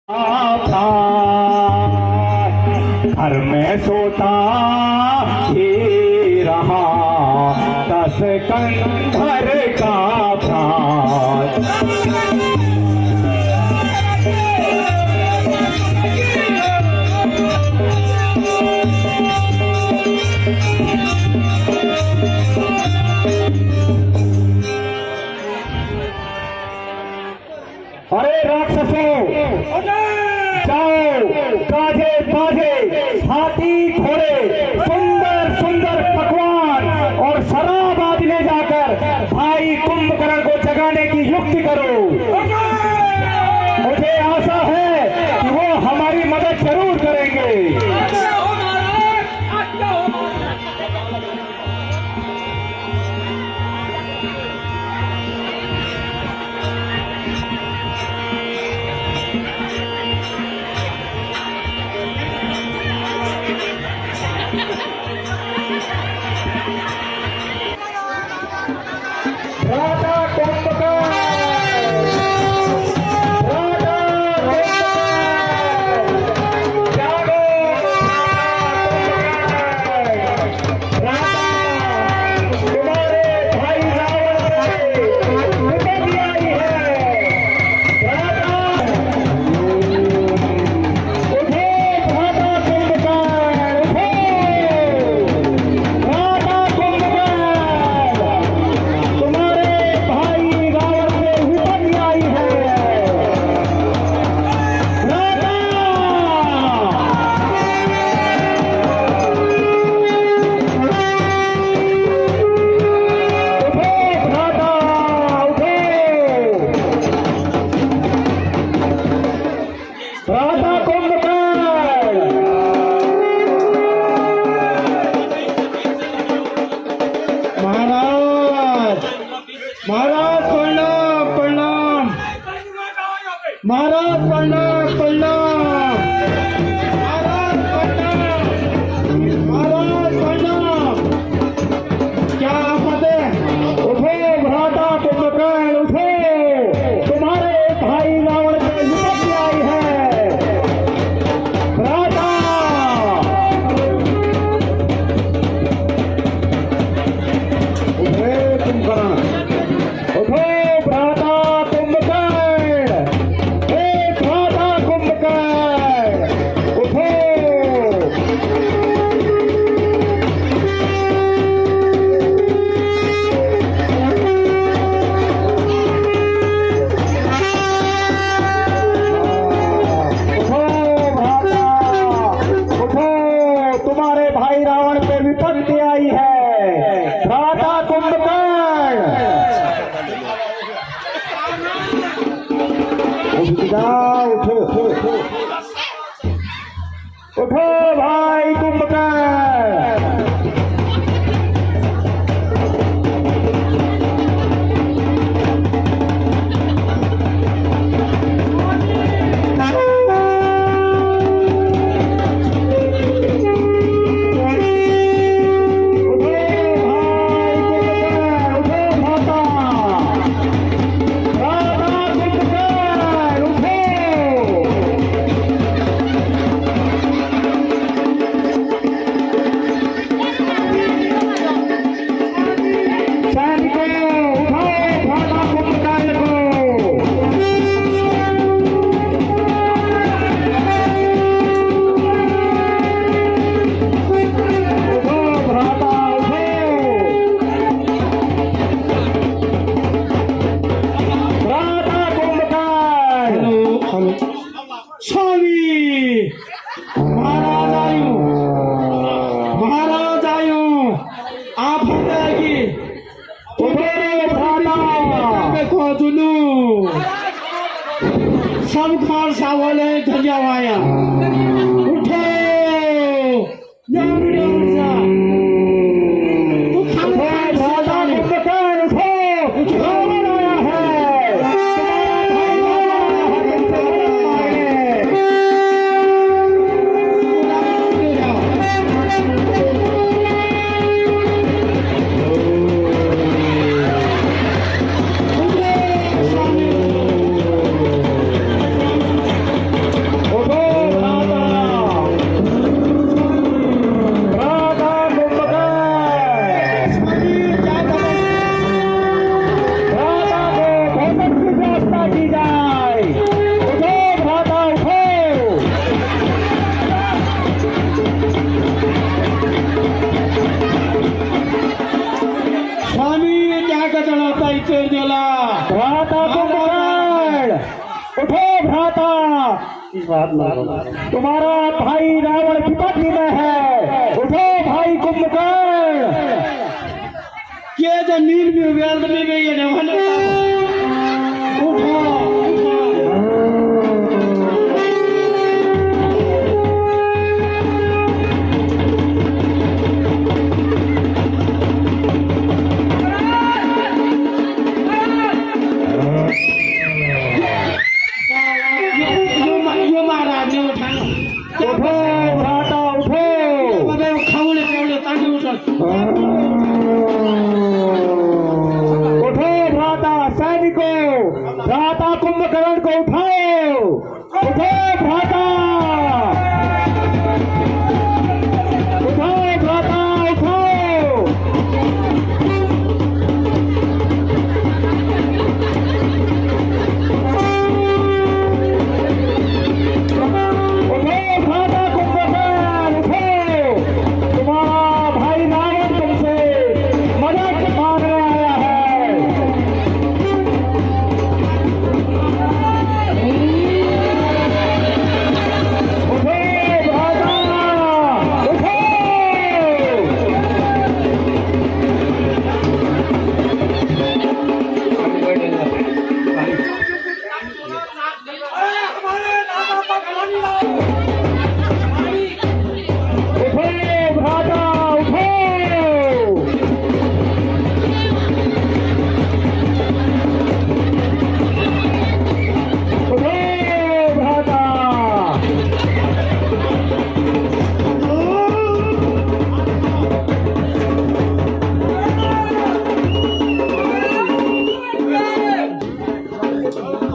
घर में सोता ही रहा 10 कंधर का प्राण। अरे राक्षसों, जाओ काजे बाजे हाथी घोड़े सुंदर सुंदर पकवान और शराब आदि ले जाकर भाई कुंभकर्ण को जगाने की युक्ति करो। मुझे आशा है कि वो हमारी मदद जरूर करेंगे। महाराज प्रणाम प्रणाम। महाराज प्रणाम। क्या आफत है? उठो भ्राता कुंभकर्ण, उठो, तुम्हारे भाई रावण से विपत्ति आई है। भ्राता उठे कुंभकर्ण, उठो भ्राता उठो भाई कुंभकर्ण। सब खान सावले धन्यवाया। उठो तुम्हारा भाई रावण विपत्ति में है। उठो भाई कुंभकर्ण। ये जो नींद भी व्यर्थ में गई है उठो भ्राता कुंभकर्ण को उठाओ। उठो भ्राता, उठो भ्राता, उठो। उठो भ्राता कुंभकर्ण, उठो। तुम्हारा भाई रावण तुमसे मदद मांगने आया है।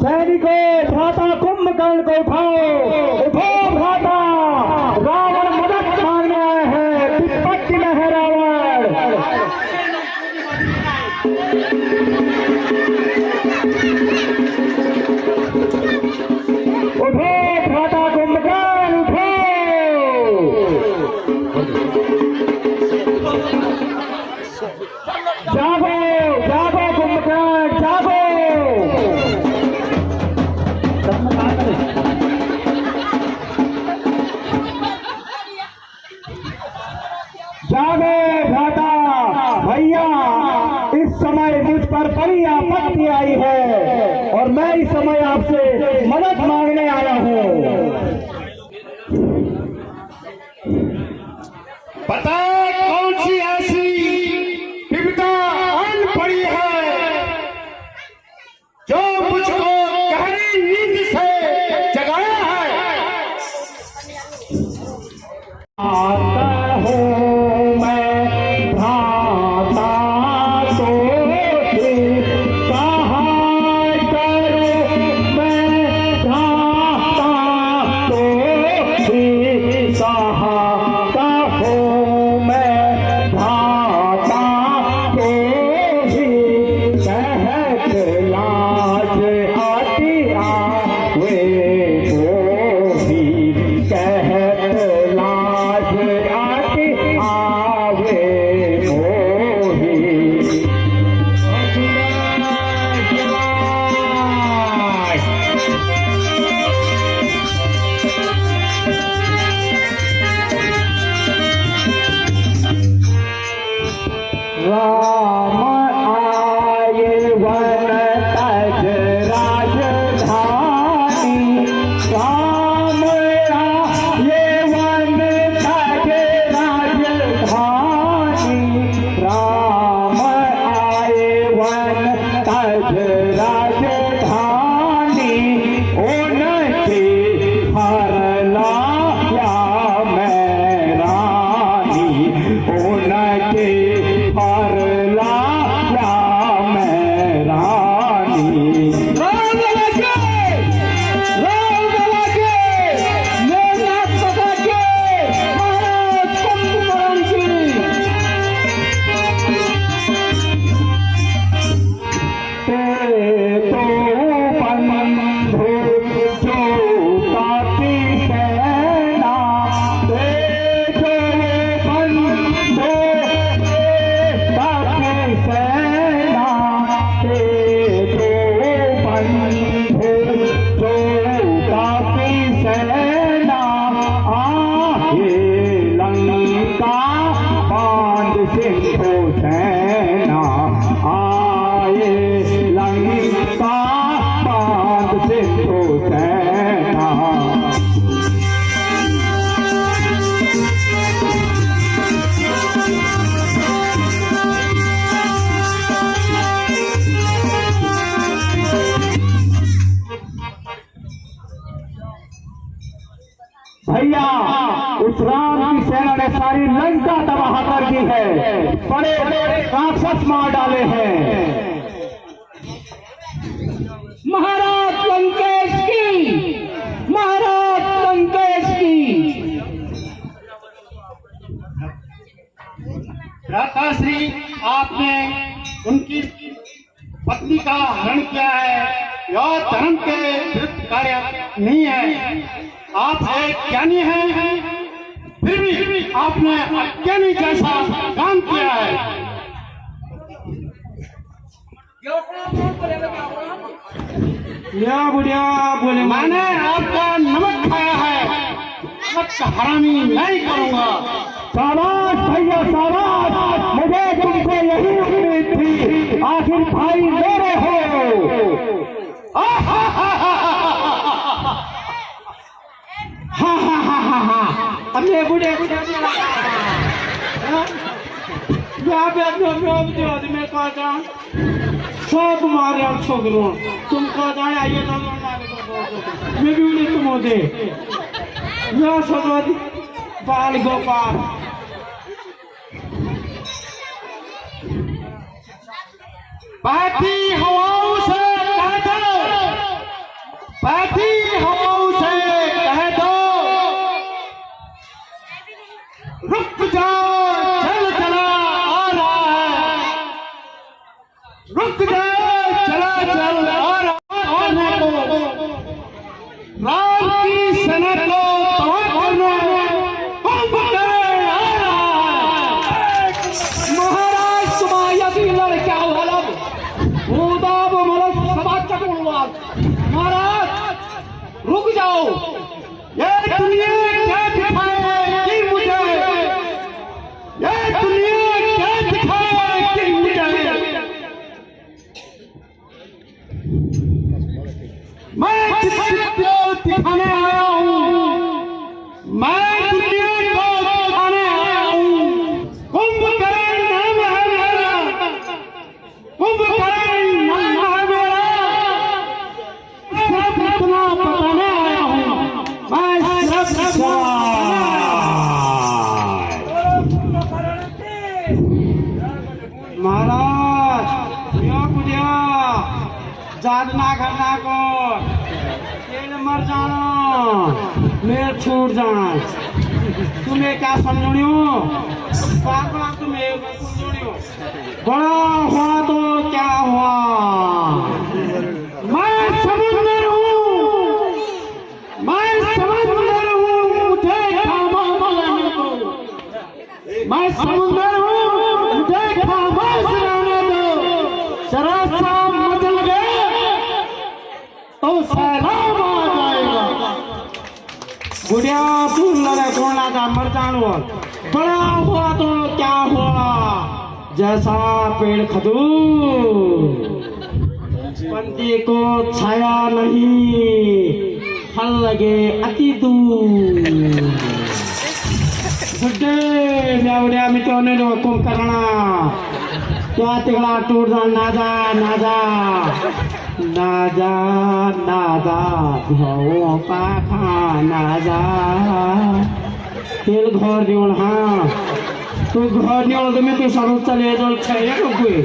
सैनिकों, भ्राता कुंभकर्ण को उठाओ। उठो भ्राता, रावण मदद मांगने आए हैं। विपत्ति में है रावण। उठो भ्राता कुंभकर्ण, उठो। जागो जागो कुंभकर्ण, जागो। भैया उस राम की सेना ने सारी लंका तबाह कर दी है, बड़े बड़े राक्षस मार डाले हैं। महाराज लंकेश की, महाराज लंकेश की। भ्राताश्री, आपने उनकी पत्नी का हरण किया है, यह धर्म के विरुद्ध कार्य नहीं है। आप एक ज्ञानी हैं, फिर भी आपने अज्ञानी जैसा काम किया है। या बुढ़िया बोले, मैंने आपका नमक खाया है, नमक का हरामी नहीं करूंगा। शाबाश भैया शाबाश, मुझे तुमसे यही उम्मीद थी, आखिर भाई मेरे हो। अपने बुढ़े मैं कहा था सब मारे और छोकरों तुम कहा जाए आइए मैं भी उन्हें तुम होते यह सदवती बाल गोपाल। बहती हवाओं से कह दो, बहती हवाओं से कह दो, रुक जाओ, चल चला आ रहा है, रुक जाओ, चला चल आ रहा है को, राम की सेना को तबाह करने कुंभकर्ण आ रहा है। महाराज सुमायती लड़का हलब भूदाब मलस सभा चकुलवाद। महाराज रुक जाओ, ये दुनिया क्या दिखाएगी मुझे, ये दुनिया क्या दिखाएगी मुझे। मैं को दिखाने आया हूँ, मैं दुनिया को दिखाने आया हूँ। कुंभकर्ण नाम है मेरा, कुंभकर्ण नाम है मेरा, सब इतना बताने आया हूँ। मैं सब महाराज यो बुढ़िया जादना करना को तेल मर जाना मेरे छूट जाना। तुम्हें क्या समझो बार तुम्हें बड़ा हुआ तो क्या हुआ। मैं समुंदर हूँ, मैं समुंदर हूँ, मुझे खामोश दो, मैं समुंदर हूँ, मुझे खामोश रहने दो। जरा सा मचल गए तो सैलाब आ जाएगा। बुढ़िया तू लड़े कोना का मर जानो बड़ा हुआ तो क्या हुआ। जैसा पेड़ खजूर पंछी को छाया नहीं, फल लगे अति दूर। बुढ़े मैं बुढ़िया मिटोने लो कुम करना क्या तिगड़ा टूट जा ना जा ना जा ना जा ना जा भावों पाखा ना जा तेल घर दियोन। हाँ तू घर दियोन तो मैं तू सब चले जो छे कोई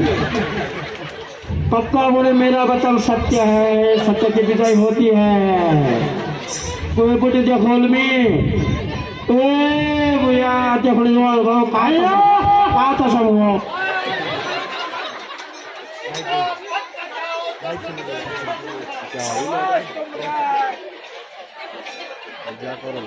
पक्का बोले मेरा वचन सत्य है, सत्य की विजय होती है। कोई बुढ़ी देखोल में ए बुया देखोल जो का तो सब हो जा करो